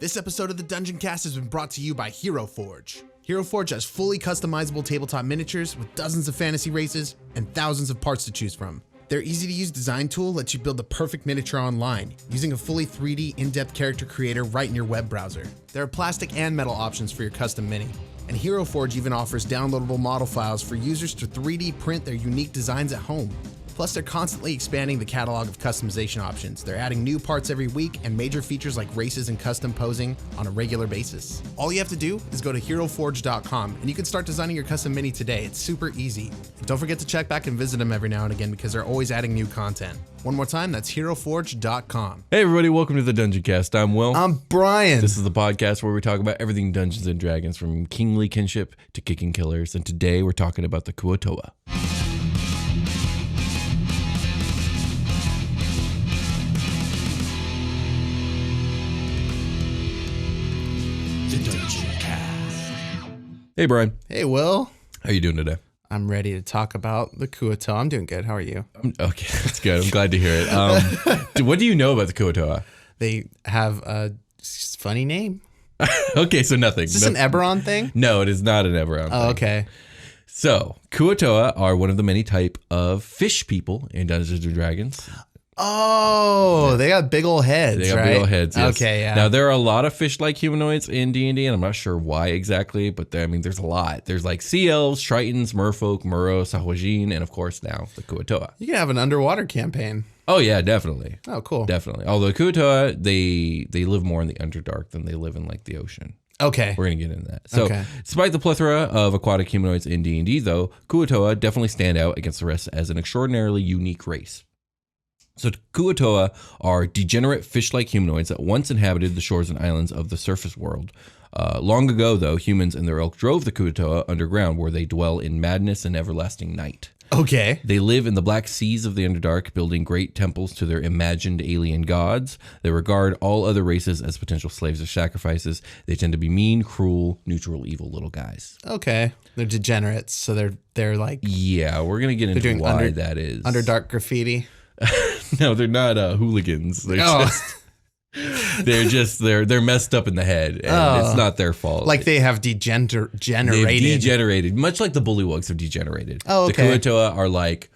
This episode of the Dungeoncast has been brought to you by Hero Forge. Hero Forge has fully customizable tabletop miniatures with dozens of fantasy races and thousands of parts to choose from. Their easy-to-use design tool lets you build the perfect miniature online using a fully 3D in-depth character creator right in your web browser. There are plastic and metal options for your custom mini. And Hero Forge even offers downloadable model files for users to 3D print their unique designs at home. Plus, they're constantly expanding the catalog of customization options. They're adding new parts every week and major features like races and custom posing on a regular basis. All you have to do is go to heroforge.com and you can start designing your custom mini today. It's super easy. Don't forget to check back and visit them every now and again because they're always adding new content. One more time, that's heroforge.com. Hey everybody, welcome to the Dungeoncast. I'm Will. I'm Brian. This is the podcast where we talk about everything Dungeons and Dragons, from kingly kinship to kicking killers. And today we're talking about the Kuo-Toa. Hey Brian. Hey Will. How you doing today? I'm ready to talk about the Kuo-Toa. I'm doing good. How are you? Okay, that's good. I'm glad to hear it. What do you know about the Kuo-Toa? They have a funny name. Okay, so nothing. Is this an Eberron thing? No, it is not an Eberron thing. Oh, okay. So, Kuo-Toa are one of the many type of fish people in Dungeons and Dragons. Oh, they got big old heads, They got right? big old heads, yes. Okay, yeah. Now, there are a lot of fish-like humanoids in D&D, and I'm not sure why exactly, but there's a lot. There's like sea elves, tritons, merfolk, muro, sahwajin, and of course now the Kuo-Toa. You can have an underwater campaign. Oh yeah, definitely. Oh, cool. Definitely. Although Kuo-Toa, they live more in the Underdark than they live in like the ocean. Okay. We're going to get into that. So, Okay. Despite the plethora of aquatic humanoids in D&D, though, Kuo-Toa definitely stand out against the rest as an extraordinarily unique race. So Kuo-Toa are degenerate fish-like humanoids that once inhabited the shores and islands of the surface world. Long ago, though, humans and their ilk drove the Kuo-Toa underground, where they dwell in madness and everlasting night. Okay. They live in the black seas of the Underdark, building great temples to their imagined alien gods. They regard all other races as potential slaves or sacrifices. They tend to be mean, cruel, neutral, evil little guys. Okay. They're degenerates, so they're like Yeah, we're going to get into doing why that is. Underdark graffiti. No, they're not hooligans. They're they're messed up in the head, and it's not their fault. Like they have degenerated. They've degenerated, much like the bullywugs have degenerated. Oh, okay. The Kuo-Toa are like,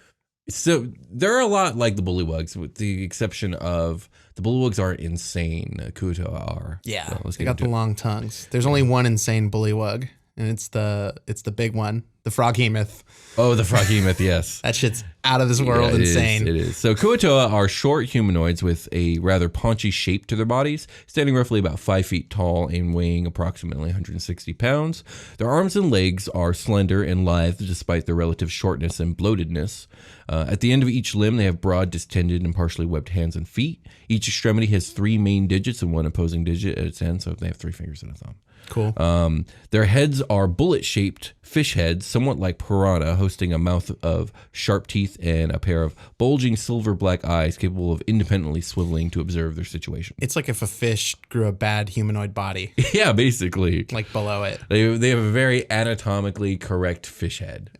so they're a lot like the bullywugs, with the exception of the bullywugs aren't insane. Kuo-Toa are. Yeah, So let's they get got the into it. long tongues. There's only one insane bullywug, and it's the big one, the froghemoth. Oh, the froghemoth, yes. That shit's out of this world Yeah, insane. It is. So Kuo-Toa are short humanoids with a rather paunchy shape to their bodies, standing roughly about 5 feet tall and weighing approximately 160 pounds. Their arms and legs are slender and lithe despite their relative shortness and bloatedness. At the end of each limb, they have broad, distended, and partially webbed hands and feet. Each extremity has 3 main digits and 1 opposing digit at its end, so they have 3 fingers and a thumb. Cool. Their heads are bullet-shaped fish heads, somewhat like piranha, hosting a mouth of sharp teeth and a pair of bulging silver-black eyes capable of independently swiveling to observe their situation. It's like if a fish grew a bad humanoid body, Yeah, basically. like below it. They have a very anatomically correct fish head.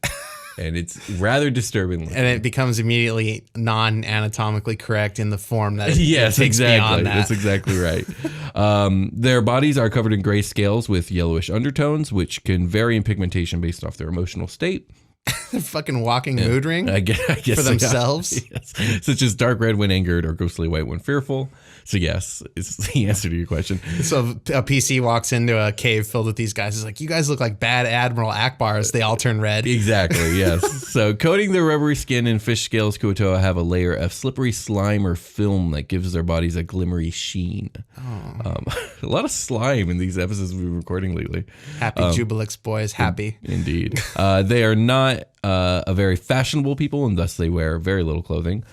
And it's rather disturbing looking. And it becomes immediately non-anatomically correct in the form that it Yes, takes exactly. beyond that. That's exactly right. Their bodies are covered in gray scales with yellowish undertones, which can vary in pigmentation based off their emotional state. They're fucking walking mood ring I guess for they are. themselves. Yes. Such as dark red when angered or ghostly white when fearful. So yes, is the answer to your question. So a PC walks into a cave filled with these guys. He's like, you guys look like bad Admiral Akbars. They all turn red. Exactly, yes. So coating their rubbery skin in fish scales, Kuo-Toa have a layer of slippery slime or film that gives their bodies a glimmery sheen. A lot of slime in these episodes we've been recording lately. Happy Jubilix boys, happy. Indeed. They are not a very fashionable people, and thus they wear very little clothing.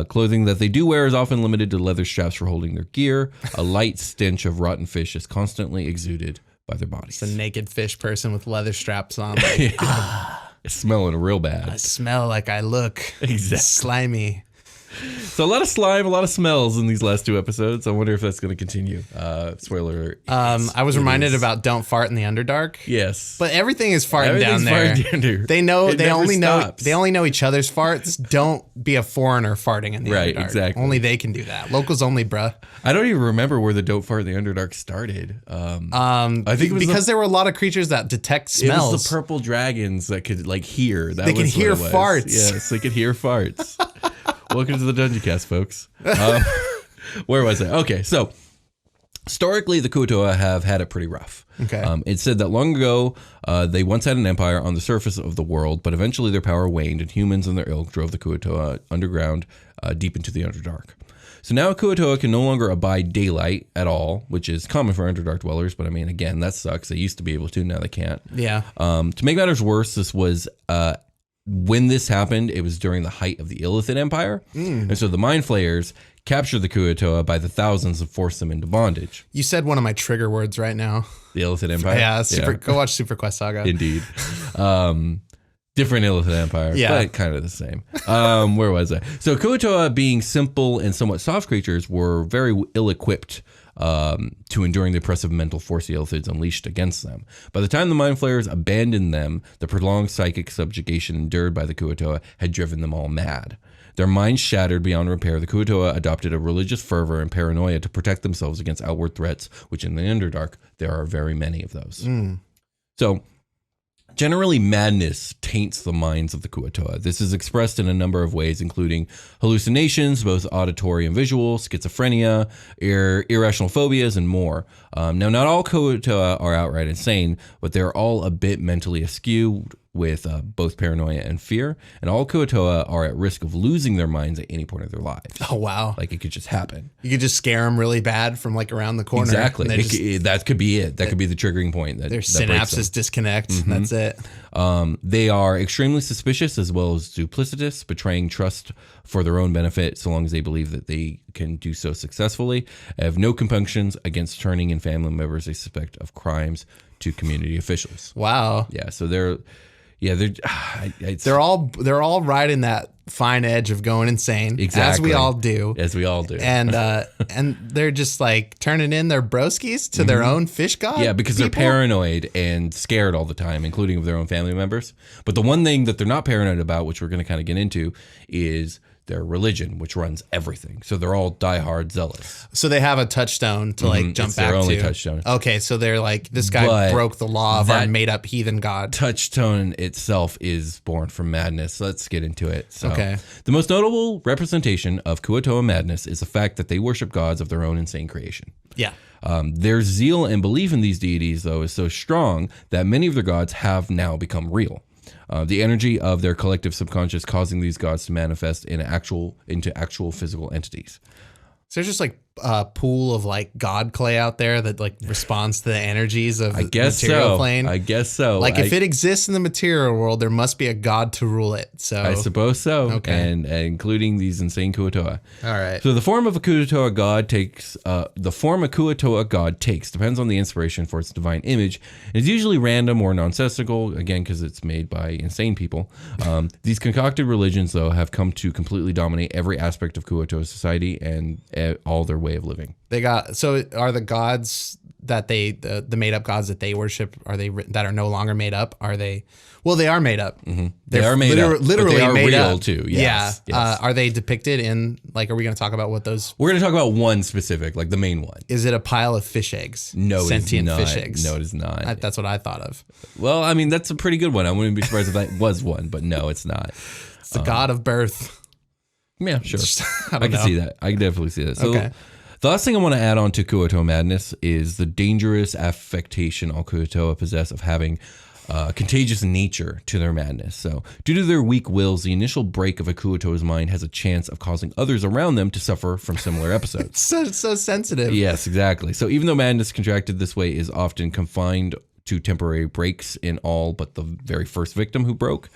Clothing that they do wear is often limited to leather straps for holding their gear. A light stench of rotten fish is constantly exuded by their bodies. It's a naked fish person with leather straps on. Like, It's smelling real bad. I smell like I look Exactly. slimy. So a lot of slime, a lot of smells in these last 2 episodes. I wonder if that's going to continue. Spoiler. I was reminded about don't fart in the Underdark. Yes. But everything is farting down there. They know. They only know each other's farts. Don't be a foreigner farting in the Underdark. Right, exactly. Only they can do that. Locals only, bruh. I don't even remember where the don't fart in the Underdark started. I think it was because there were a lot of creatures that detect smells. It was the purple dragons that could hear. They can hear farts. Yes, they could hear farts. Welcome to the Dungeoncast, folks. Where was I? Okay, so historically, the Kuo-Toa have had it pretty rough. Okay. It's said that long ago, they once had an empire on the surface of the world, but eventually their power waned, and humans and their ilk drove the Kuo-Toa underground, deep into the Underdark. So now Kuo-Toa can no longer abide daylight at all, which is common for Underdark dwellers, but I mean, again, that sucks. They used to be able to, now they can't. Yeah. To make matters worse, this was... when this happened, it was during the height of the Illithid Empire. And so the Mind Flayers captured the Kuo-Toa by the thousands and forced them into bondage. You said one of my trigger words right now. The Illithid Empire? Yeah, go watch Super Quest Saga. Indeed. Different Illithid Empire, but kind of the same. Where was I? So Kuo-Toa, being simple and somewhat soft creatures, were very ill-equipped to enduring the oppressive mental force the Illithids unleashed against them. By the time the Mind Flayers abandoned them, the prolonged psychic subjugation endured by the Kuo-Toa had driven them all mad. Their minds shattered beyond repair, the Kuo-Toa adopted a religious fervor and paranoia to protect themselves against outward threats, which in the Underdark, there are very many of those. So, generally, madness taints the minds of the Kuo-Toa. This is expressed in a number of ways, including hallucinations, both auditory and visual, schizophrenia, irrational phobias, and more. Now, not all Kuo-Toa are outright insane, but they're all a bit mentally askew with both paranoia and fear, and all Kuo-Toa are at risk of losing their minds at any point of their lives. Oh, wow. Like, it could just happen. You could just scare them really bad from around the corner. Exactly. That could be it. That could be the triggering point. Their synapses disconnect, and that's it. They are extremely suspicious as well as duplicitous, betraying trust for their own benefit so long as they believe that they can do so successful. Have no compunctions against turning in family members they suspect of crimes to community officials. Wow. Yeah, so they're all riding that fine edge of going insane. Exactly. As we all do. And they're just turning in their broskies to their own fish god. Yeah, because they're paranoid and scared all the time, including of their own family members. But the one thing that they're not paranoid about, which we're going to kind of get into, is their religion, which runs everything. So they're all diehard zealous. So they have a touchstone to jump back to. Their only touchstone. Okay, so they're this guy broke the law of our made up heathen god. Touchstone itself is born from madness. Let's get into it. So, okay. The most notable representation of Kuo-Toa madness is the fact that they worship gods of their own insane creation. Yeah. Their zeal and belief in these deities, though, is so strong that many of their gods have now become real. The energy of their collective subconscious causing these gods to manifest into actual physical entities. So there's just a pool of god clay out there that responds to the energies of the material plane. I guess so. If it exists in the material world, there must be a god to rule it. So I suppose so. Okay. And including these insane Kuo-Toa. All right. So the form a Kuo-Toa god takes depends on the inspiration for its divine image. It's usually random or nonsensical, again, because it's made by insane people. These concocted religions, though, have come to completely dominate every aspect of Kuo-Toa society and all their way of living. So are the gods that the made up gods that they worship, that are no longer made up? Are they? Well, they are made up. Mm-hmm. They are made up. Literally but they are made real up too. Yes, yeah. Yes. Are they depicted in are we going to talk about what those? We're going to talk about one specific, the main one. Is it a pile of fish eggs? No, sentient it is not. Fish eggs. No, it is not. That's what I thought of. Well, I mean, that's a pretty good one. I wouldn't be surprised if that was one, but no, it's not. It's the god of birth. Yeah, sure. I can see that. I can definitely see that. So, okay. The last thing I want to add on to Kuo-Toa madness is the dangerous affectation all Kuo-Toa possess of having contagious nature to their madness. So, due to their weak wills, the initial break of a Kuo-Toa's mind has a chance of causing others around them to suffer from similar episodes. so sensitive. Yes, exactly. So, even though madness contracted this way is often confined to temporary breaks in all but the very first victim who broke.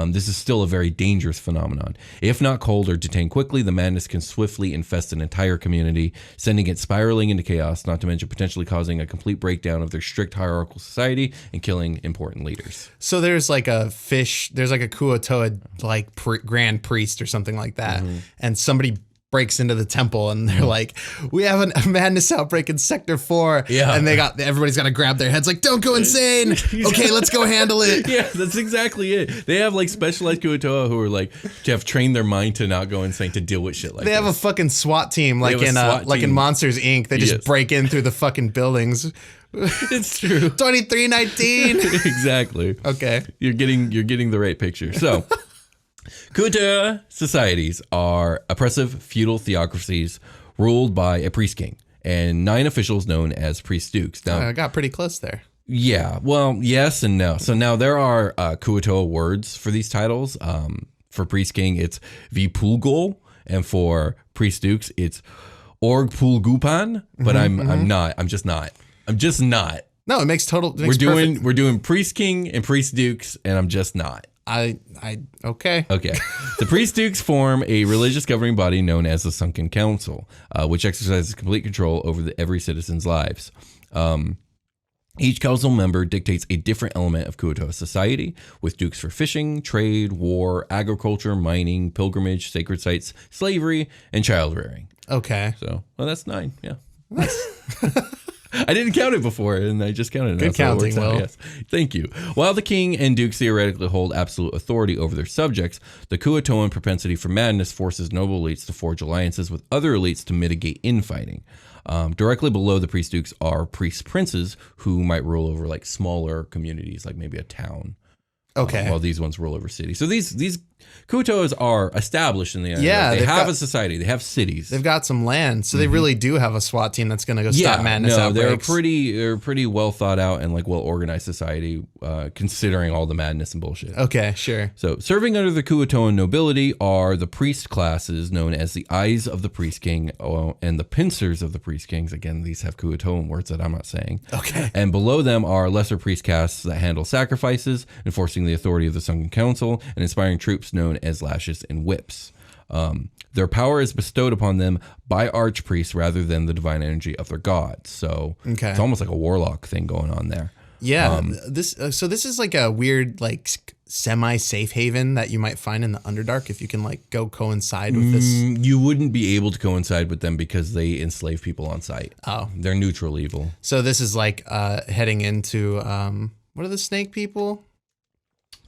This is still a very dangerous phenomenon. If not culled or detained quickly, the madness can swiftly infest an entire community, sending it spiraling into chaos, not to mention potentially causing a complete breakdown of their strict hierarchical society and killing important leaders. So there's like a Kuo-Toa like grand priest or something like that, and somebody breaks into the temple and they're like, we have a madness outbreak in sector 4. Yeah. And everybody's got to grab their heads like, don't go insane. Okay, let's go handle it. Yeah, that's exactly it. They have like specialized Kuo-Toa who are like, to have trained their mind to not go insane, to deal with shit like They have a fucking SWAT team like in Monsters Inc. They just break in through the fucking buildings. It's true. 2319. Exactly. Okay. You're getting the right picture. So Kuo-Toa societies are oppressive feudal theocracies ruled by a priest king and 9 officials known as priest dukes. Now, I got pretty close there. Yeah, well, yes and no. So now there are Kuo-Toa words for these titles. For priest king, it's Vipulgol, and for priest dukes, it's Orgpulgupan. But I'm just not. No, it makes total. We're doing priest king and priest dukes, and I'm just not. Okay. The priest dukes form a religious governing body known as the Sunken Council, which exercises complete control over every citizen's lives. Each council member dictates a different element of Kuo-Toa society, with dukes for fishing, trade, war, agriculture, mining, pilgrimage, sacred sites, slavery, and child rearing. Okay. So, well, that's 9. Yeah. I didn't count it before, and I just counted it. Good counting, Will. Yes. Thank you. While the king and dukes theoretically hold absolute authority over their subjects, the Kuo-Toan propensity for madness forces noble elites to forge alliances with other elites to mitigate infighting. Directly below the priest dukes are priest princes who might rule over like smaller communities, like maybe a town. Okay. While these ones rule over cities. So these Kuo-Toas are established in the area. Yeah, they have a society. They have cities. They've got some land, so they really do have a SWAT team that's going to go stop madness outbreaks. They're pretty well thought out and like well organized society, considering all the madness and bullshit. Okay, sure. So serving under the Kuo-Toan nobility are the priest classes known as the eyes of the priest king and the pincers of the priest kings. Again, these have Kuo-Toan words that I'm not saying. Okay. And below them are lesser priest castes that handle sacrifices, enforcing the authority of the Sunken Council, and inspiring troops known as lashes and whips. Their power is bestowed upon them by archpriests rather than the divine energy of their gods. So it's almost like a warlock thing going on there. Yeah. This is like a weird like semi-safe haven that you might find in the Underdark if you can like go coincide with this. You wouldn't be able to coincide with them because they enslave people on sight. Oh. They're neutral evil. So this is like heading into what are the snake people?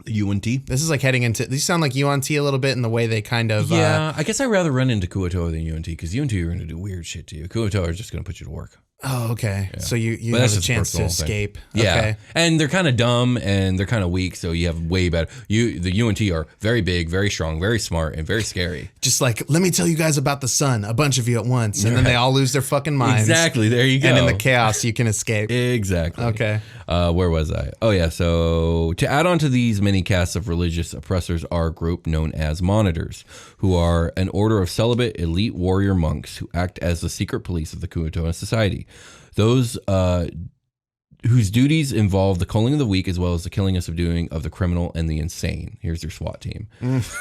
The UNT? This is like heading into, these sound like UNT a little bit in the way they kind of... Yeah, I guess I'd rather run into Kuo-Toa than UNT because UNT are going to do weird shit to you. Kuo-Toa are just going to put you to work. Oh, okay. Yeah. So you have a chance to escape. Thing. Yeah. Okay. And they're kind of dumb and they're kind of weak, so you have way better. The UNT are very big, very strong, very smart, and very scary. Just like, let me tell you guys about the sun, a bunch of you at once, and then they all lose their fucking minds. Exactly. There you go. And in the chaos, you can escape. Exactly. Okay. Where was I? Oh, yeah. So to add on to these many castes of religious oppressors are a group known as monitors, who are an order of celibate elite warrior monks who act as the secret police of the Kuo-Toa society. Those whose duties involve the culling of the weak as well as the killing and subduing of the criminal and the insane. Here's your SWAT team.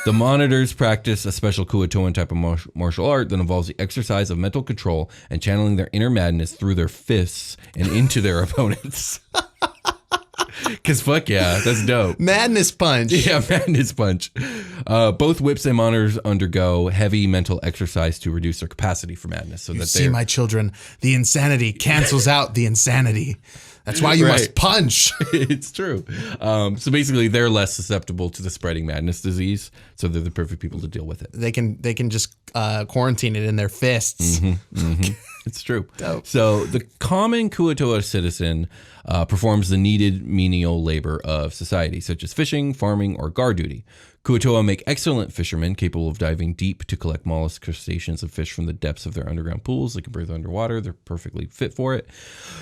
The monitors practice a special Kuo-Toan type of martial art that involves the exercise of mental control and channeling their inner madness through their fists and into their opponents. Because fuck yeah, that's dope. Madness punch. Yeah, madness punch. Both whips and monitors undergo heavy mental exercise to reduce their capacity for madness. So you see, my children, the insanity cancels out the insanity. That's why you must punch. It's true. So basically, they're less susceptible to the spreading madness disease. So they're the perfect people to deal with it. They can just quarantine it in their fists. It's true. Dope. So the common Kuo-Toa citizen performs the needed menial labor of society, such as fishing, farming, or guard duty. Kuo-Toa make excellent fishermen capable of diving deep to collect mollusks, crustaceans, and fish from the depths of their underground pools. They can breathe underwater. They're perfectly fit for it.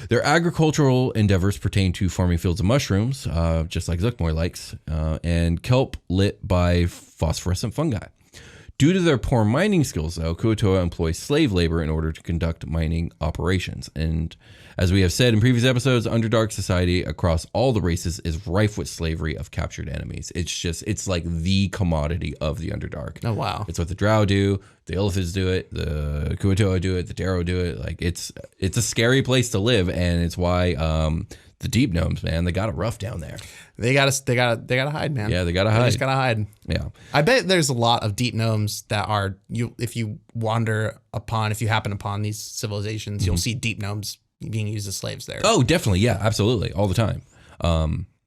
Their agricultural endeavors pertain to farming fields of mushrooms, just like Zuckmoy likes, and kelp lit by phosphorescent fungi. Due to their poor mining skills, though, Kuo-Toa employs slave labor in order to conduct mining operations. And as we have said in previous episodes, Underdark society across all the races is rife with slavery of captured enemies. It's like the commodity of the Underdark. Oh, wow. It's what the Drow do, the Illithids do it, the Kuo-Toa do it, the Darrow do it. Like it's a scary place to live, and it's why the Deep Gnomes, man, they got it rough down there. They gotta hide, man. Yeah, they gotta hide. They just gotta hide. Yeah. I bet there's a lot of Deep Gnomes that are if you happen upon these civilizations, you'll see Deep Gnomes being used as slaves there. Oh, definitely. Yeah, absolutely. All the time.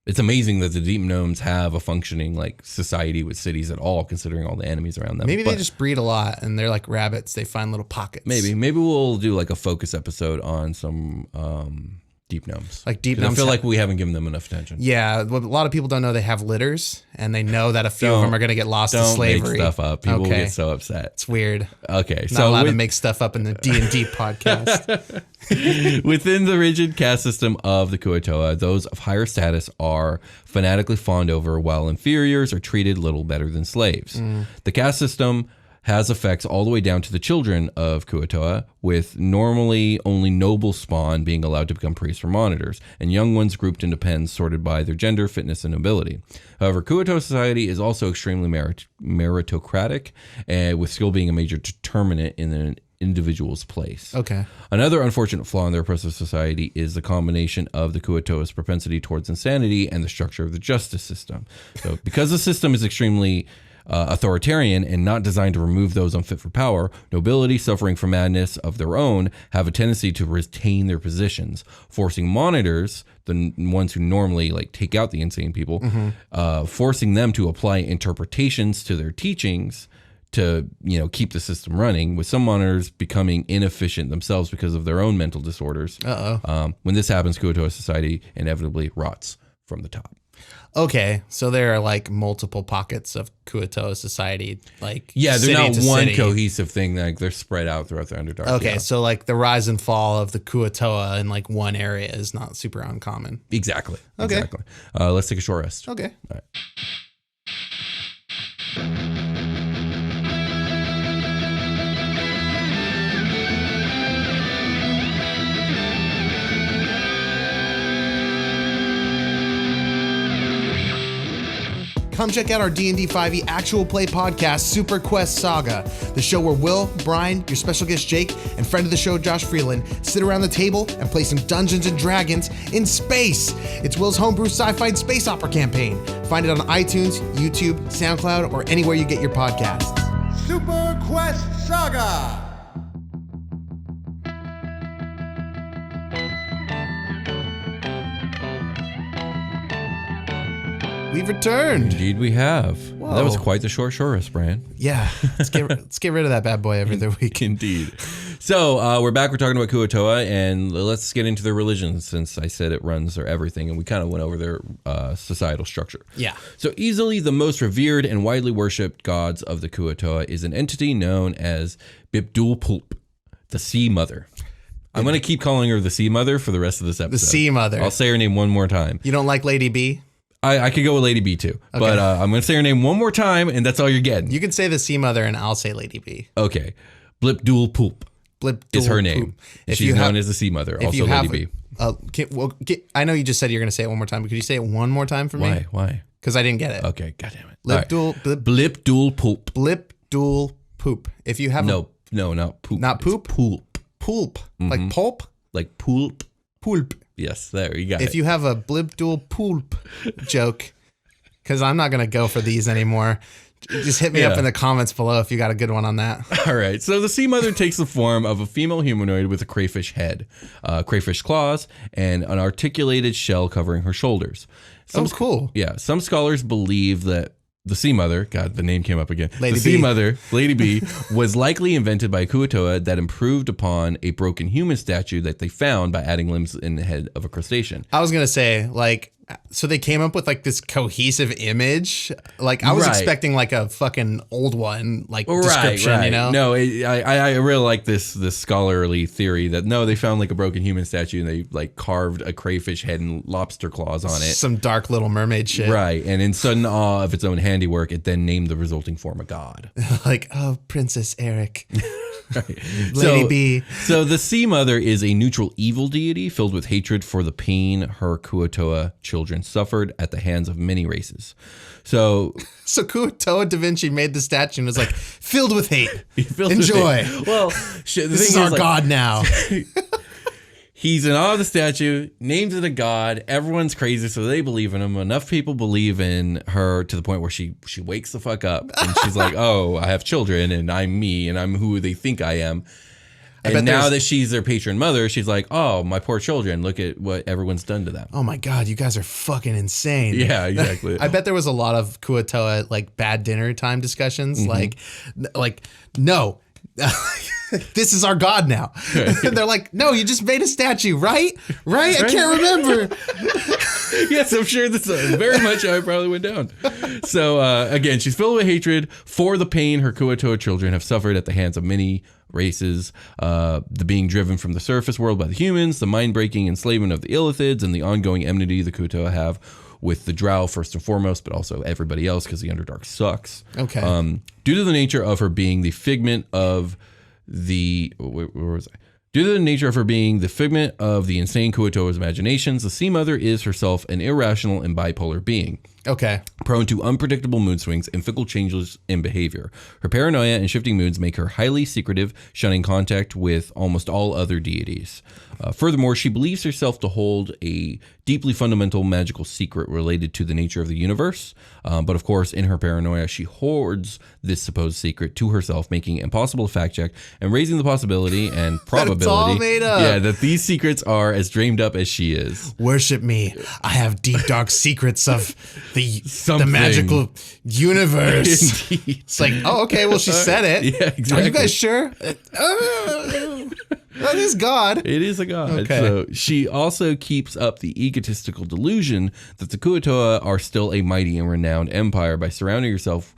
It's amazing that the Deep Gnomes have a functioning like society with cities at all, considering all the enemies around them. Maybe they just breed a lot and they're like rabbits. They find little pockets. Maybe we'll do like a focus episode on some Deep Gnomes. Like Deep Gnomes. I feel like we haven't given them enough attention. Yeah, what a lot of people don't know, they have litters, and they know that a few of them are going to get lost to slavery. Don't make stuff up. People get so upset. It's weird. Okay, Not allowed to make stuff up in the D&D podcast. Within the rigid caste system of the Kuo-Toa, those of higher status are fanatically fawned over, while inferiors are treated little better than slaves. The caste system has effects all the way down to the children of Kuo-Toa, with normally only noble spawn being allowed to become priests or monitors, and young ones grouped into pens sorted by their gender, fitness, and ability. However, Kuo-Toa society is also extremely meritocratic, with skill being a major determinant in an individual's place. Okay. Another unfortunate flaw in their oppressive society is the combination of the Kuo-Toa's propensity towards insanity and the structure of the justice system. So because the system is extremely authoritarian and not designed to remove those unfit for power, nobility suffering from madness of their own have a tendency to retain their positions, forcing monitors, the ones who normally like take out the insane people, forcing them to apply interpretations to their teachings to keep the system running, with some monitors becoming inefficient themselves because of their own mental disorders. When this happens, Kuo-Toa society inevitably rots from the top. Okay, so there are like multiple pockets of Kuo-Toa society, like they're not one city. cohesive thing. Like they're spread out throughout the Underdark. Okay, so like the rise and fall of the Kuo-Toa in like one area is not super uncommon. Exactly. Okay. Exactly. Let's take a short rest. Okay. All right. Come check out our D&D 5e actual play podcast, Super Quest Saga, the show where Will, Brian, your special guest Jake, and friend of the show Josh Freeland sit around the table and play some Dungeons and Dragons in space. It's Will's homebrew sci-fi and space opera campaign. Find it on iTunes, YouTube, SoundCloud, or anywhere you get your podcasts. Super Quest Saga! We've returned. Indeed, we have. Whoa. That was quite the short rest, Brian. Yeah, let's get rid of that bad boy every other week. Indeed. So we're back. We're talking about Kuo-Toa, and let's get into their religion, since I said it runs their everything, and we kind of went over their societal structure. Yeah. So easily the most revered and widely worshipped gods of the Kuo-Toa is an entity known as Bibdul-Pulp, the Sea Mother. I'm going to keep calling her the Sea Mother for the rest of this episode. The Sea Mother. I'll say her name one more time. You don't like Lady B? I could go with Lady B too, but I'm going to say her name one more time, and that's all you're getting. You can say the Sea Mother, and I'll say Lady B. Okay. Blipdul-Pulp is her name. She's known as the Sea Mother, also Lady B. I know you just said you're going to say it one more time, but could you say it one more time for me? Why? Because I didn't get it. Okay, goddamn it. Blipdul-Pulp. Blipdul-Poop. If you have no, not poop. Not poop? It's pulp. Pulp. Like pulp? Like pulp. Pulp. Yes, there, you got it. If you have a Blipdul-Pulp joke, because I'm not going to go for these anymore, just hit me up in the comments below if you got a good one on that. All right. So the Sea Mother takes the form of a female humanoid with a crayfish head, crayfish claws, and an articulated shell covering her shoulders. Cool. Yeah. Some scholars believe that the Sea Mother, God, the name came up again. Lady the Sea B. Mother, Lady B, was likely invented by Kuo-Toa that improved upon a broken human statue that they found by adding limbs in the head of a crustacean. I was going to say, like, So they came up with like this cohesive image. Like I was Right. expecting like a fucking old one, like description, you know? No, I really like this scholarly theory that no, they found like a broken human statue and they like carved a crayfish head and lobster claws on it. Some dark Little Mermaid shit. Right. And in sudden awe of its own handiwork, it then named the resulting form a god. Like, oh, Princess Eric. Right. Lady B. So the Sea Mother is a neutral evil deity filled with hatred for the pain her Kuo-Toa children suffered at the hands of many races. So Kuo-Toa Da Vinci made the statue and was like, filled with hate. filled with Enjoy. it. Well, This is our god now. He's in awe of the statue, names it a god. Everyone's crazy, so they believe in him. Enough people believe in her to the point where she wakes the fuck up and she's like, "Oh, I have children, and I'm me, and I'm who they think I am." And now that she's their patron mother, she's like, "Oh, my poor children! Look at what everyone's done to them." Oh my god, you guys are fucking insane. Yeah, exactly. I bet there was a lot of Kuo-Toa like bad dinner time discussions. Like, no. This is our god now. And they're like, no, you just made a statue, right? I can't remember. Yes, I'm sure that's very much how it probably went down. So again, she's filled with hatred for the pain her Kuo-Toa children have suffered at the hands of many races, the being driven from the surface world by the humans, the mind-breaking enslavement of the Illithids, and the ongoing enmity the Kuo-Toa have with the Drow first and foremost, but also everybody else because the Underdark sucks. Okay. Due to the nature of her being the figment of the where was I? Due to the nature of her being the figment of the insane Kuo-Toa's imaginations, the Sea Mother is herself an irrational and bipolar being. Okay. Prone to unpredictable mood swings and fickle changes in behavior. Her paranoia and shifting moods make her highly secretive, shunning contact with almost all other deities. Furthermore, she believes herself to hold a deeply fundamental magical secret related to the nature of the universe. But of course, in her paranoia, she hoards this supposed secret to herself, making it impossible to fact check and raising the possibility and probability It's all made up. Yeah, that these secrets are as dreamed up as she is. Worship me. I have deep, dark secrets of the Something. magical universe. Indeed. It's like, oh, okay, well, she said it. Yeah, exactly. Are you guys sure? That is God. It is a god. Okay. So she also keeps up the egotistical delusion that the Kuo-Toa are still a mighty and renowned empire by surrounding herself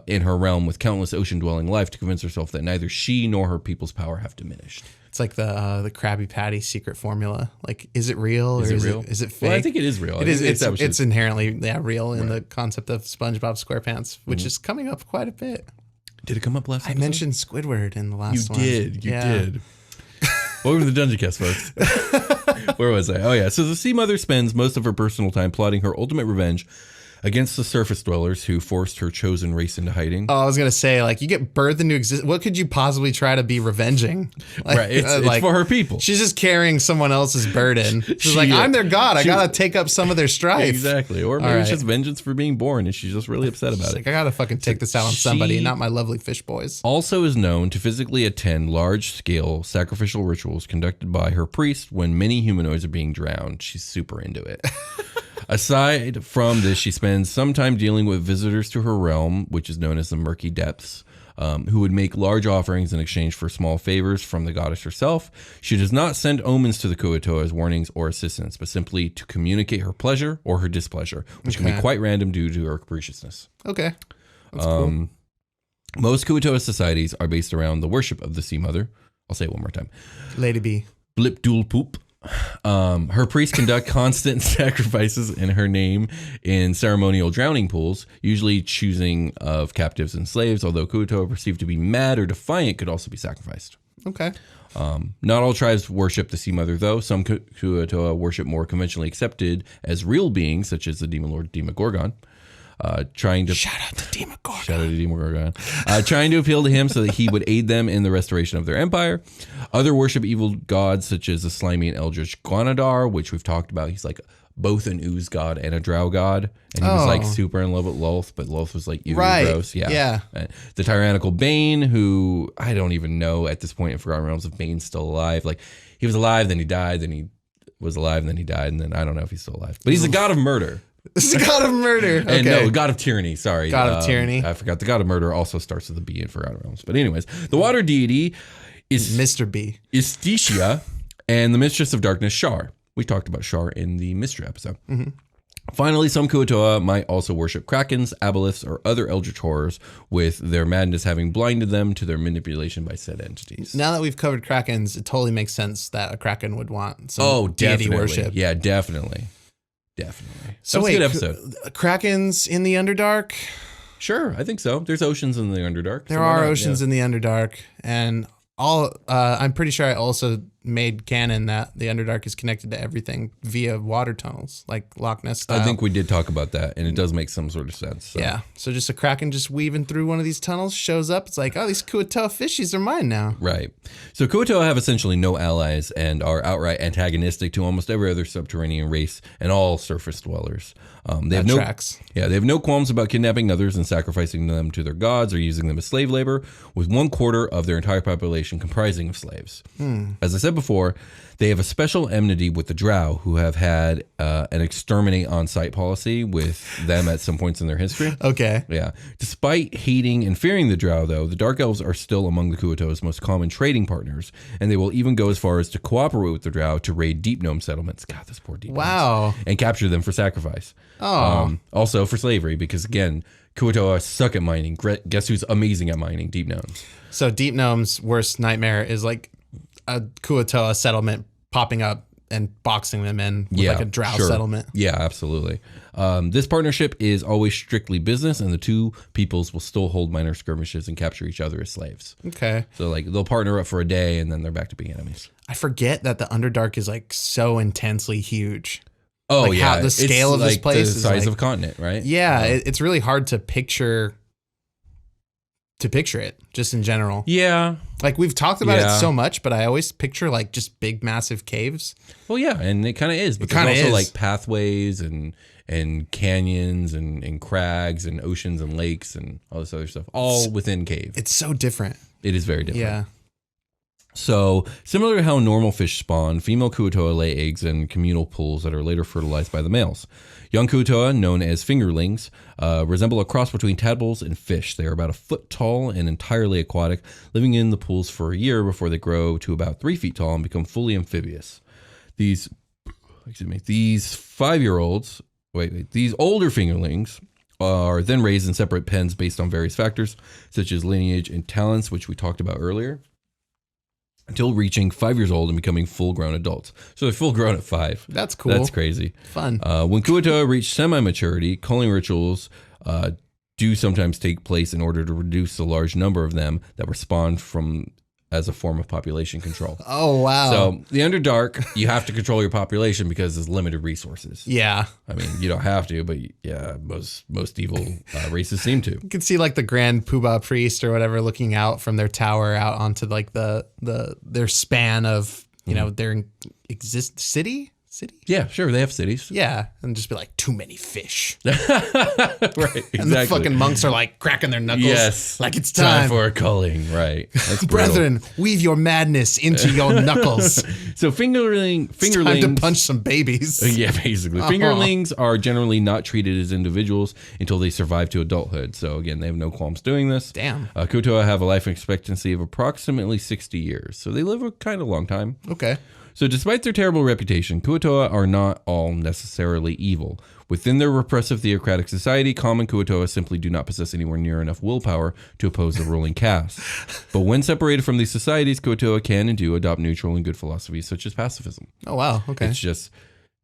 in her realm with countless ocean-dwelling life to convince herself that neither she nor her people's power have diminished. It's like the Krabby Patty secret formula. Like, is it real or is it fake? Well, I think it is real. It is. It's inherently real in the concept of SpongeBob SquarePants, which is coming up quite a bit. Did it come up last I episode? mentioned Squidward in the last one. You did. Welcome to the Dungeoncast, folks. Where was I? Oh, yeah. So the Sea Mother spends most of her personal time plotting her ultimate revenge against the surface dwellers who forced her chosen race into hiding. Oh, I was going to say, like, you get birthed into existence. What could you possibly try to be revenging? Like, Right. It's for her people. She's just carrying someone else's burden. She's like, I'm their god. I got to take up some of their strife. Exactly. Or maybe it's just vengeance for being born and she's just really upset about She's it. like, I got to fucking take this out on somebody, not my lovely fish boys. Also is known to physically attend large-scale sacrificial rituals conducted by her priest when many humanoids are being drowned. She's super into it. Aside from this, she spends some time dealing with visitors to her realm, which is known as the Murky Depths, who would make large offerings in exchange for small favors from the goddess herself. She does not send omens to the Kuo-Toa as warnings or assistance, but simply to communicate her pleasure or her displeasure, which can be quite random due to her capriciousness. Okay. That's cool. Most Kuo-Toa societies are based around the worship of the Sea Mother. I'll say it one more time. Lady B. Blip dool poop. Her priests conduct constant sacrifices in her name in ceremonial drowning pools, usually choosing of captives and slaves, although Kuo-Toa perceived to be mad or defiant could also be sacrificed. Okay. Not all tribes worship the Sea Mother, though. Some Kuo-Toa worship more conventionally accepted as real beings, such as the demon lord Demogorgon. Trying to shout out to Demogorgon. Shout out to Demogorgon. Trying to appeal to him so that he would aid them in the restoration of their empire. Other worship evil gods such as the slimy and eldritch Guanadar, which we've talked about. He's like both an ooze god and a drow god, and he was like super in love with Lolth, but Lolth was like gross. Yeah. The tyrannical Bane, who I don't even know at this point in Forgotten Realms if Bane's still alive. Like he was alive, then he died, then he was alive, and then he died, and then I don't know if he's still alive. But he's a god of murder. This is a god of murder. Okay. And no, god of tyranny. Sorry. God of tyranny. I forgot. The god of murder also starts with a B in Forgotten Realms. But anyways, the water deity is Mr. B. Istitia and the mistress of darkness, Shar. We talked about Shar in the Mystery episode. Finally, some Kuo-Toa might also worship krakens, aboleths, or other eldritch horrors, with their madness having blinded them to their manipulation by said entities. Now that we've covered krakens, it totally makes sense that a kraken would want some deity definitely. worship. Yeah, definitely. So That was wait, a good episode. Krakens in the Underdark? Sure, I think so. There's oceans in the Underdark. There are oceans in the Underdark, and I'm pretty sure I also made canon that the Underdark is connected to everything via water tunnels, like Loch Ness style. I think we did talk about that, and it does make some sort of sense. So. Yeah. So just a kraken just weaving through one of these tunnels shows up. It's like, oh, these Kuo-Toa fishies are mine now. Right. So Kuo-Toa have essentially no allies and are outright antagonistic to almost every other subterranean race and all surface dwellers. They have they have no qualms about kidnapping others and sacrificing them to their gods or using them as slave labor, with 1/4 of their entire population comprising of slaves. As I said before, they have a special enmity with the Drow, who have had an exterminate on-site policy with them at some points in their history. Okay. Yeah. Despite hating and fearing the Drow, though, the Dark Elves are still among the Kuo-Toa's most common trading partners, and they will even go as far as to cooperate with the Drow to raid Deep Gnome settlements. God, those poor Deep Gnomes. And capture them for sacrifice. Oh. Also for slavery, because again, Kuo-Toa suck at mining. Guess who's amazing at mining? Deep Gnomes. So Deep Gnome's worst nightmare is like a Kuo-Toa settlement popping up and boxing them in with like a Drow settlement. Yeah, absolutely. This partnership is always strictly business, and the two peoples will still hold minor skirmishes and capture each other as slaves. Okay. So like they'll partner up for a day, and then they're back to being enemies. I forget that the Underdark is like so intensely huge. Oh, like yeah. How the scale of this place the is size like, of a continent, right? Yeah, it's really hard to picture it just in general. Yeah. Like we've talked about it so much, but I always picture like just big, massive caves. Well, yeah, and it kind of is. But there's also like pathways and canyons and crags and oceans and lakes and all this other stuff, all within cave. It's so different. It is very different. Yeah. So, similar to how normal fish spawn, female Kuo-Toa lay eggs in communal pools that are later fertilized by the males. Young Kuo-Toa, known as fingerlings, resemble a cross between tadpoles and fish. They are about 1 foot tall and entirely aquatic, living in the pools for a year before they grow to about 3 feet tall and become fully amphibious. These 5-year-olds, these older fingerlings are then raised in separate pens based on various factors, such as lineage and talents, which we talked about earlier, until reaching 5 years old and becoming full-grown adults. So they're full-grown at 5. That's cool. That's crazy. Fun. When Kuo-Toa reach semi-maturity, culling rituals do sometimes take place in order to reduce the large number of them that were spawned from as a form of population control. Oh, wow. So the Underdark, you have to control your population because there's limited resources. Yeah. I mean, you don't have to, but yeah, most evil races seem to. You can see like the Grand Poobah priest or whatever looking out from their tower out onto like their span of, you know, their city? Yeah, sure. They have cities. Yeah. And just be like, too many fish. Right, exactly. And the fucking monks are like cracking their knuckles. Yes. Like it's time. For a culling. Right. That's Brethren, weave your madness into your knuckles. So fingerlings. Time to punch some babies. Yeah, basically. Fingerlings are generally not treated as individuals until they survive to adulthood. So again, they have no qualms doing this. Damn. Kuo-Toa have a life expectancy of approximately 60 years. So they live a kind of long time. Okay. So despite their terrible reputation, Kuo-Toa are not all necessarily evil. Within their repressive theocratic society, common Kuo-Toa simply do not possess anywhere near enough willpower to oppose the ruling caste. But when separated from these societies, Kuo-Toa can and do adopt neutral and good philosophies such as pacifism. Oh, wow. Okay. It's just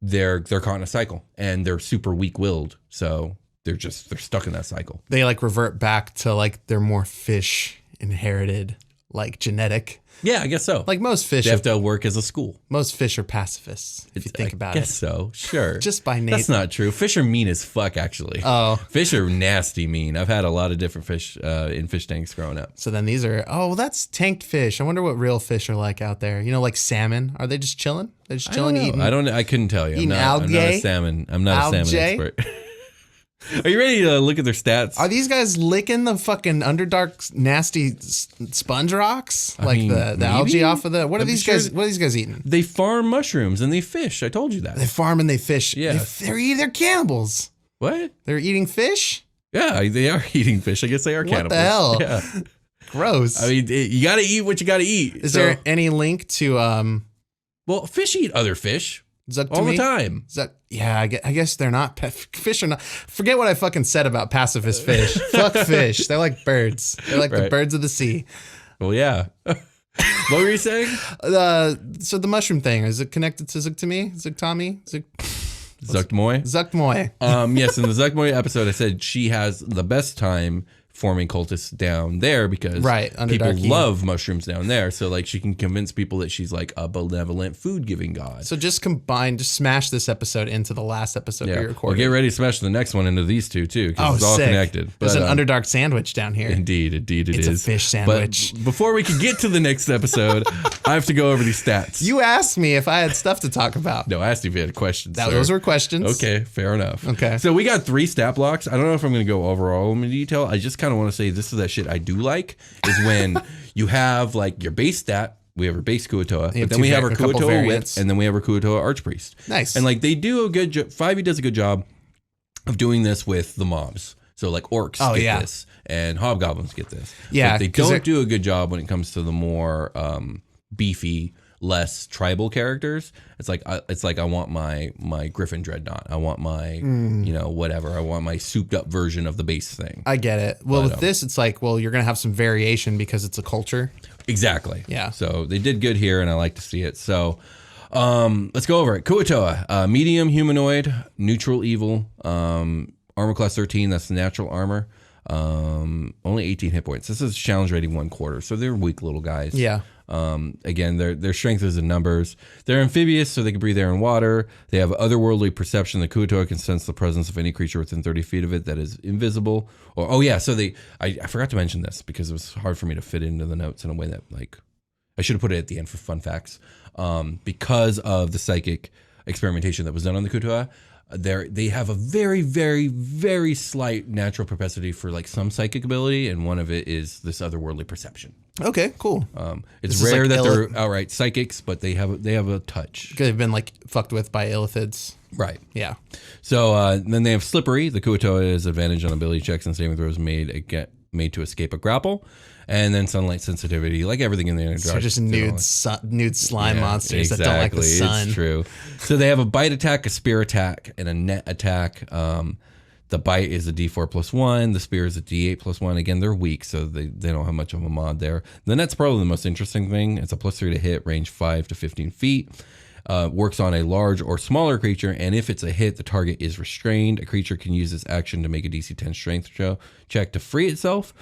they're caught in a cycle and they're super weak-willed. So they're stuck in that cycle. They like revert back to like their more fish inherited like genetic. Yeah, I guess so. Like most fish They have to work as a school. Most fish are pacifists, if you think about it. I guess so, sure. Just by nature. That's not true. Fish are mean as fuck, actually. Oh. Fish are nasty mean. I've had a lot of different fish in fish tanks growing up. So then these are, that's tanked fish. I wonder what real fish are like out there. You know, like salmon. Are they just chilling? They're just chilling, eating? I couldn't tell you. Eating I'm not a salmon. I'm not a salmon expert. Are you ready to look at their stats? Are these guys licking the fucking Underdark nasty sponge rocks? Like the algae off of the... What are these guys eating? They farm mushrooms and they fish. I told you that. They farm and they fish. Yeah. They're cannibals. What? They're eating fish? Yeah, they are eating fish. I guess they are cannibals. What the hell? Yeah. Gross. I mean, you got to eat what you got to eat. Is there any link to... Well, fish eat other fish. Zuk to all me? the time. Zuk, yeah, I guess they're not fish are not. Forget what I fucking said about pacifist fish. Fuck fish. They're like birds. They're like the Right. birds of the sea. Well, yeah. What were you saying? So the mushroom thing, is it connected to Zuk to me? Zuk Tommy? Zuckmoy. Zukmoy. Yes, in the Zuckmoy episode, I said she has the best time forming cultists down there because people Underdark. love mushrooms down there. So like she can convince people that she's like a benevolent food giving god. So just smash this episode into the last episode we Well, recorded. get ready to smash the next one into these two too, because it's all sick. connected. There's But, an Underdark sandwich down here. Indeed, it It's is. a fish sandwich. But before we can get to the next episode, I have to go over these stats. You asked me if I had stuff to talk about. No, I asked you if you had questions. sir. Those were questions. Okay, fair enough. Okay. So we got 3 stat blocks. I don't know if I'm going to go over all of them in detail. I just kind of want to say this is that shit I do like is when you have like your base stat. We have our base Kuo-Toa, but then we have our couple Kuo-Toa variants. Wit, and then we have our Kuo-Toa Archpriest. Nice. And like they do a good job. 5e does a good job of doing this with the mobs. So like orcs get this, and hobgoblins get this. Yeah, But they 'cause don't do a good job when it comes to the more beefy, less tribal characters. It's like I want my Griffin Dreadnought. I want my whatever. I want my souped up version of the base thing. I get it. Well, with this, it's like, well, you're going to have some variation because it's a culture. Exactly. Yeah. So they did good here, and I like to see it. So let's go over it. Kuo-Toa, medium humanoid, neutral evil, armor class 13. That's the natural armor. Only 18 hit points. This is challenge rating 1/4, so they're weak little guys. Yeah. Again, their strength is in numbers. They're amphibious, so they can breathe air and water. They have otherworldly perception. The Kuo-Toa can sense the presence of any creature within 30 feet of it that is invisible. So I forgot to mention this because it was hard for me to fit into the notes in a way that like I should have put it at the end for fun facts. Because of the psychic experimentation that was done on the Kuo-Toa, they have a very, very, very slight natural propensity for like some psychic ability, and one of it is this otherworldly perception. Okay, cool. It's This is rare like that they're outright psychics, but they have a touch. They've been like fucked with by illithids. Right. Yeah. So then they have slippery. The Kuo-Toa is advantage on ability checks and saving throws made to escape a grapple. And then sunlight sensitivity, like everything in the Underdark. So just nude slime monsters that don't like the sun. It's true. So they have a bite attack, a spear attack, and a net attack. The bite is a D4 plus 1. The spear is a D8 plus 1. Again, they're weak, so they don't have much of a mod there. The net's probably the most interesting thing. It's a plus 3 to hit, range 5 to 15 feet. Works on a large or smaller creature, and if it's a hit, the target is restrained. A creature can use this action to make a DC 10 strength check to free itself,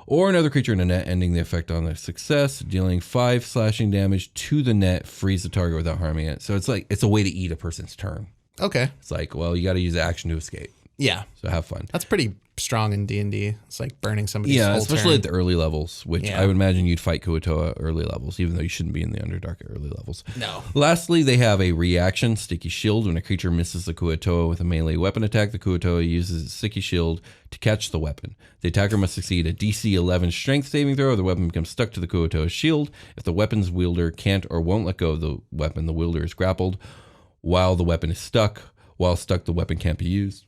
or another creature in a net, ending the effect on their success, dealing 5 slashing damage to the net, frees the target without harming it. So it's a way to eat a person's turn. Okay. It's like, well, you got to use the action to escape. Yeah. So have fun. That's pretty strong in D&D. It's like burning somebody's whole especially turn. at the early levels, which I would imagine you'd fight Kuo-Toa early levels, even though you shouldn't be in the Underdark at early levels. No. Lastly, they have a reaction, Sticky Shield. When a creature misses the Kuo-Toa with a melee weapon attack, the Kuo-Toa uses its Sticky Shield to catch the weapon. The attacker must succeed a DC 11 strength saving throw, or the weapon becomes stuck to the Kuo-Toa's shield. If the weapon's wielder can't or won't let go of the weapon, the wielder is grappled. While the weapon is stuck, the weapon can't be used.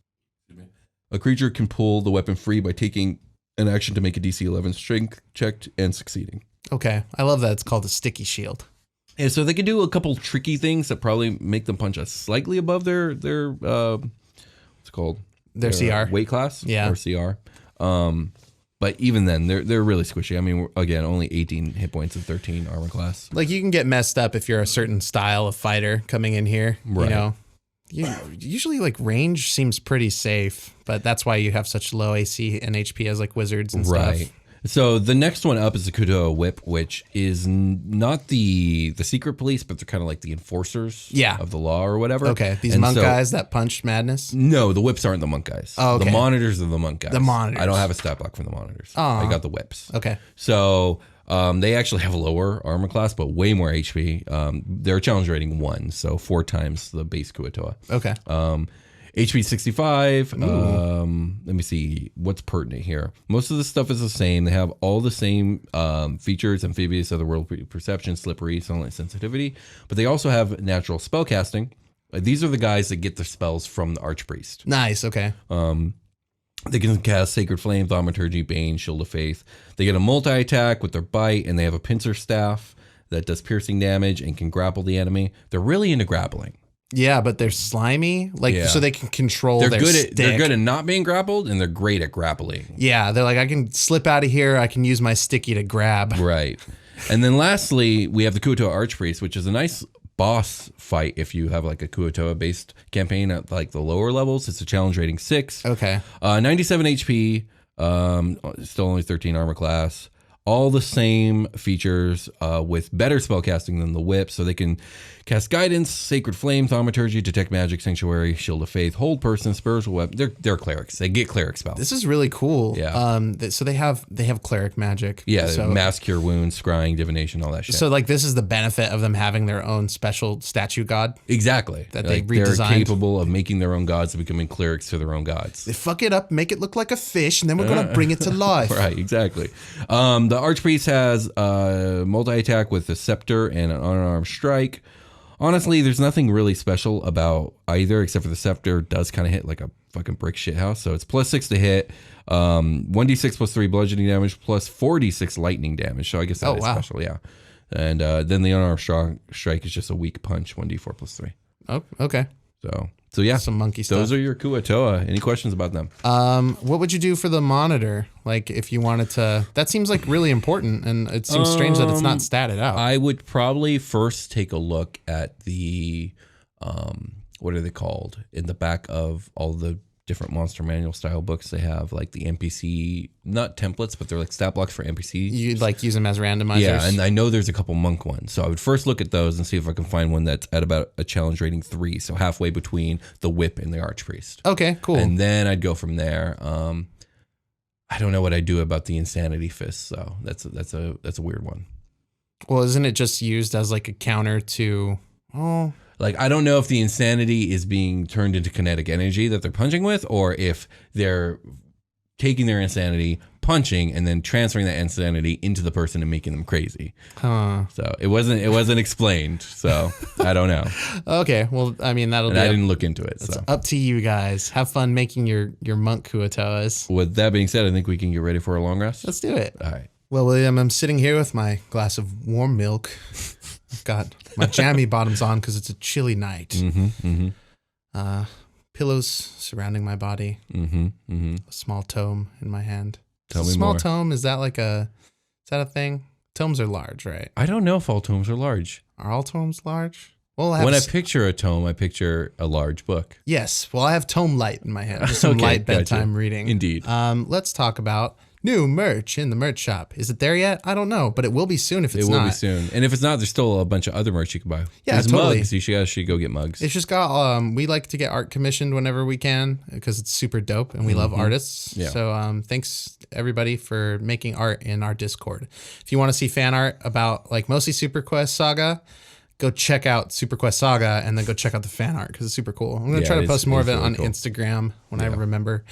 A creature can pull the weapon free by taking an action to make a DC 11 strength check and succeeding. Okay. I love that it's called a sticky shield. And so they can do a couple tricky things that probably make them punch us slightly above their what's it called? Their CR. Weight class. Yeah. Or CR. But even then, they're really squishy. I mean, again, only 18 hit points and 13 armor class. Like you can get messed up if you're a certain style of fighter coming in here. Right. You know, usually like range seems pretty safe, but that's why you have such low AC and HP as like wizards and stuff. So the next one up is the Kuo-Toa Whip, which is not the secret police, but they're kind of like the enforcers of the law or whatever. Okay, these monk guys that punch madness? No, the whips aren't the monk guys. Oh, okay. The monitors are the monk guys. The monitors. I don't have a stat block for the monitors. I got the whips. Okay. So they actually have a lower armor class, but way more HP. They're challenge rating 1, so 4 times the base Kuo-Toa. Okay. HP 65. Let me see what's pertinent here. Most of the stuff is the same. They have all the same features: amphibious, otherworldly perception, slippery, sunlight sensitivity. But they also have natural spell casting. These are the guys that get their spells from the Archpriest. Nice. Okay. They can cast Sacred Flame, Thaumaturgy, Bane, Shield of Faith. They get a multi-attack with their bite, and they have a pincer staff that does piercing damage and can grapple the enemy. They're really into grappling. Yeah, but they're slimy, like Yeah. so they can control their stick. They're good at not being grappled, and they're great at grappling. Yeah, they're like, I can slip out of here. I can use my sticky to grab. Right. And then lastly, we have the Kuo-Toa Archpriest, which is a nice boss fight if you have like a Kuo-Toa based campaign at like the lower levels. It's a challenge rating 6. Okay. 97 HP, still only 13 armor class. All the same features with better spellcasting than the whip, so they can cast guidance, sacred flame, thaumaturgy, detect magic, sanctuary, shield of faith, hold person, spiritual weapon. They're clerics. They get cleric spells. This is really cool. Yeah. So they have cleric magic. Yeah, So, mass cure wounds, scrying, divination, all that shit. so like this is the benefit of them having their own special statue god. Exactly. That they they're redesigned. capable of making their own gods and becoming clerics to their own gods. They fuck it up, make it look like a fish, and then we're gonna bring it to life. Right, exactly. The Archpriest has multi-attack with a scepter and an unarmed strike. Honestly, there's nothing really special about either, except for the scepter does kind of hit like a fucking brick shithouse. So it's +6 to hit, 1d6 +3 bludgeoning damage, plus 4d6 lightning damage. So I guess that is special, yeah. And then the unarmed strike is just a weak punch, 1d4 +3. Oh, okay. So yeah, Some monkey stuff. those are your Kuo-Toa. Any questions about them? What would you do for the monitor? Like if you wanted to, that seems like really important, and it seems strange that it's not statted out. I would probably first take a look at the, what are they called? In the back of all the different monster manual style books, they have like the NPC, not templates, but they're like stat blocks for NPC. You'd like use them as randomizers. Yeah, and I know there's a couple monk ones. So I would first look at those and see if I can find one that's at about a challenge rating 3. So halfway between the whip and the archpriest. Okay, cool. And then I'd go from there. I don't know what I'd do about the insanity fist. So that's a weird one. Well, isn't it just used as like a counter to, Like, I don't know if the insanity is being turned into kinetic energy that they're punching with, or if they're taking their insanity, punching, and then transferring that insanity into the person and making them crazy. huh. So it wasn't explained. So I don't know. Okay, well, I mean, that'll And be I didn't look into it. So up to you guys. Have fun making your monk Kuo-Toas. with that being said, I think we can get ready for a long rest. Let's do it. All right. Well, William, I'm sitting here with my glass of warm milk. I've got my jammy bottoms on because it's a chilly night. Pillows surrounding my body. A small tome in my hand. Tell me small more. tome, is that a thing? Tomes are large, right? I don't know if all tomes are large. Are all tomes large? Well, I have When I picture a tome, I picture a large book. yes. Well, I have tome light in my hand. Just some Okay, light gotcha. bedtime reading. Indeed. Let's talk about new merch in the merch shop. Is it there yet? I don't know, but it will be soon if it's It will not. be soon. And if it's not, there's still a bunch of other merch you can buy. Yeah, There's totally. mugs. You should go get mugs. It's just got, we like to get art commissioned whenever we can because it's super dope and we love artists. Yeah. So thanks everybody for making art in our Discord. If you want to see fan art about like mostly Super Quest Saga, go check out Super Quest Saga and then go check out the fan art because it's super cool. I'm going to try to post more of it really on cool. Instagram when I remember.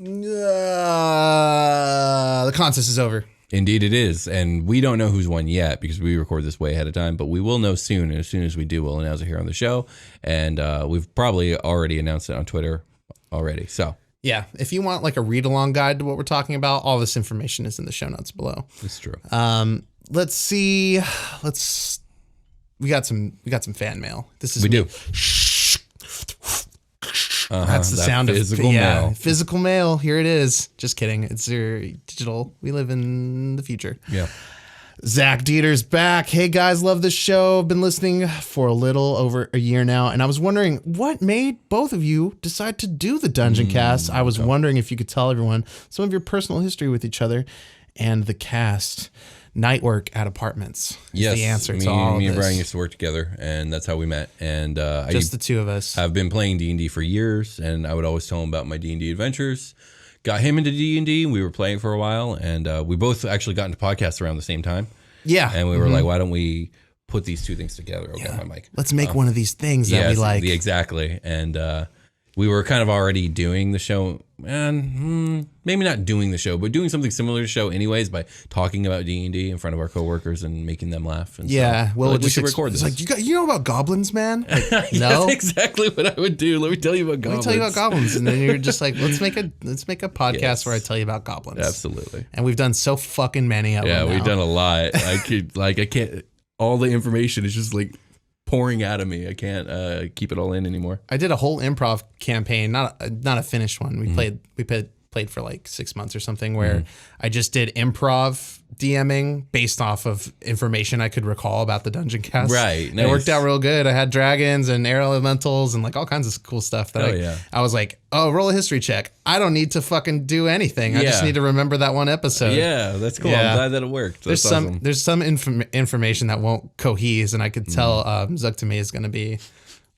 The contest is over. Indeed it is. And we don't know who's won yet because we record this way ahead of time, but we will know soon. And as soon as we do, we'll announce it here on the show. And we've probably already announced it on Twitter already. So Yeah. If you want like a read along guide to what we're talking about, all this information is in the show notes below. it's true. Let's see. We got some fan mail. This is We me. do. That's the that sound physical of mail. Physical mail. Here it is. Just kidding. It's your digital. We live in the future. Yeah. Zach Dieter's back. Hey guys, love this show. Been listening for a little over a year now, and I was wondering what made both of you decide to do the Dungeoncast. I was wondering if you could tell everyone some of your personal history with each other and the cast. Night work at apartments is Yes. the answer to all of me this. and Brian used to work together, and that's how we met. And Just the two of us. I've been playing D&D for years, and I would always tell him about my D&D adventures. Got him into D&D. We were playing for a while, and we both actually got into podcasts around the same time. Yeah. And we were like, why don't we put these two things together? Okay, my mic. Let's make one of these things that we like. Exactly. And we were kind of already doing the show, and maybe not doing the show, but doing something similar to the show anyways by talking about D&D in front of our coworkers and making them laugh. And Yeah, so, well, we should record this. It's like you know about goblins, man. Like, no, That's exactly what I would do. Let me tell you about goblins. Let me tell you about goblins, and then you're just like, let's make a podcast where I tell you about goblins. Absolutely. And we've done so fucking many of them. Yeah, now. we've done a lot. I can't. All the information is just like pouring out of me. I can't keep it all in anymore. I did a whole improv campaign, not a finished one. We played for like 6 months or something, where I just did improv DMing based off of information I could recall about the Dungeoncast. Right, It worked out real good. I had dragons and air elementals and like all kinds of cool stuff that I was like, oh, roll a history check. I don't need to fucking do anything. I just need to remember that one episode. Yeah, that's cool. I'm glad that it worked. That's awesome. There's some information that won't cohese, and I could tell Zuk to me is going to be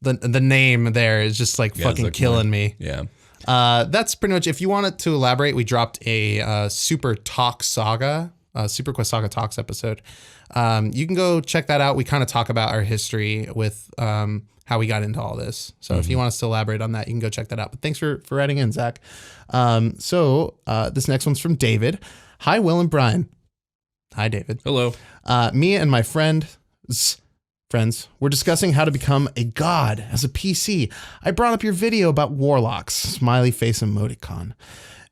the name there is just like fucking Zuck killing me. Yeah. That's pretty much. If you wanted to elaborate, we dropped a Super Talk Saga, Super Quest Saga Talks episode. You can go check that out. We kind of talk about our history with how we got into all this. So if you want us to elaborate on that, you can go check that out. But thanks for writing in, Zach. So this next one's from David. Hi, Will and Brian. Hi, David. Hello. Me and my friends, we're discussing how to become a god as a PC. I brought up your video about warlocks, smiley face emoticon.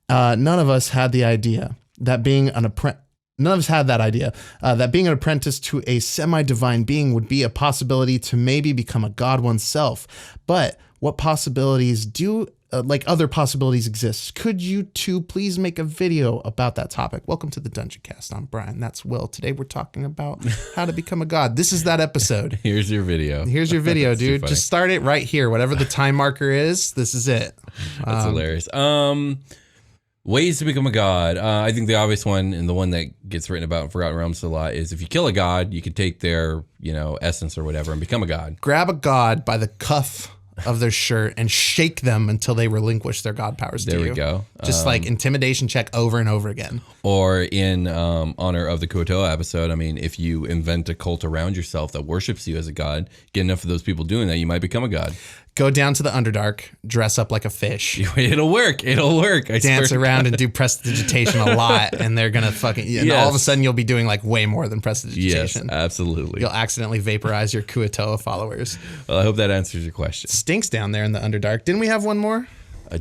None of us had the idea that being an apprentice. None of us had that idea that being an apprentice to a semi-divine being would be a possibility to maybe become a god oneself. But what possibilities other possibilities exist? Could you two please make a video about that topic? Welcome to the Dungeoncast. I'm Brian. That's Will. Today we're talking about how to become a god. This is that episode. Here's your video. Here's your video, dude. Just start it right here. Whatever the time marker is, this is it. That's hilarious. Ways to become a god. I think the obvious one and the one that gets written about in Forgotten Realms a lot is if you kill a god, you can take their, essence or whatever and become a god. Grab a god by the cuff of their shirt and shake them until they relinquish their god powers to you. There we go. Just like intimidation check over and over again. Or in honor of the Kuo-Toa episode, I mean, if you invent a cult around yourself that worships you as a god, get enough of those people doing that, you might become a god. Go down to the Underdark, dress up like a fish. It'll work. I dance around and do prestidigitation a lot, and they're gonna and all of a sudden you'll be doing like way more than prestidigitation. Yes, absolutely. You'll accidentally vaporize your Kuo-Toa followers. Well, I hope that answers your question. Stinks down there in the Underdark. Didn't we have one more?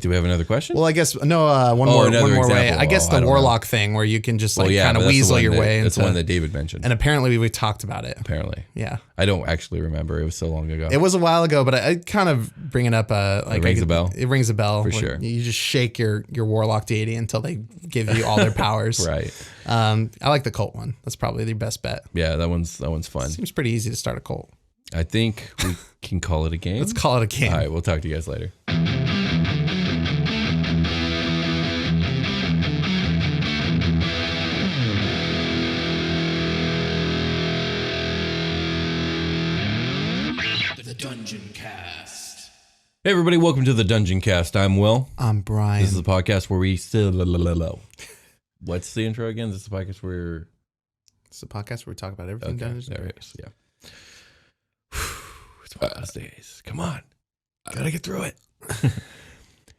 Do we have another question? Well, I guess one more way. I guess the warlock thing where you can just kind of weasel your way. That's the one that David mentioned. And apparently we talked about it. Apparently. Yeah. I don't actually remember. It was so long ago. It was a while ago, but I kind of bring it up. It rings a bell. It rings a bell. For sure. You just shake your warlock deity until they give you all their powers. Right. I like the cult one. That's probably the best bet. Yeah, that one's fun. Seems pretty easy to start a cult. I think we can call it a game. Let's call it a game. All right, we'll talk to you guys later. Dungeoncast. Hey everybody, welcome to the Dungeoncast. I'm Will. I'm Brian. This is the podcast where we still What's the intro again? This is the podcast where It's the podcast where we talk about everything Dungeons and Dragons. Yeah. It's one of those days. Come on. I gotta get through it.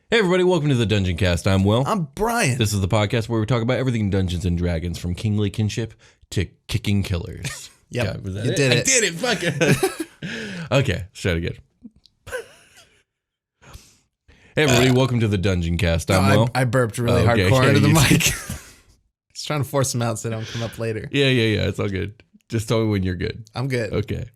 Hey everybody, welcome to the Dungeoncast. I'm Will. I'm Brian. This is the podcast where we talk about everything Dungeons and Dragons, from kingly kinship to kicking killers. Yep, God, you did it. I did it. Fuck it. Okay, let's try it again. Hey everybody, welcome to the Dungeoncast. I'm Will. I burped really hardcore into the mic. Just trying to force them out so they don't come up later. Yeah. It's all good. Just tell me when you're good. I'm good. Okay.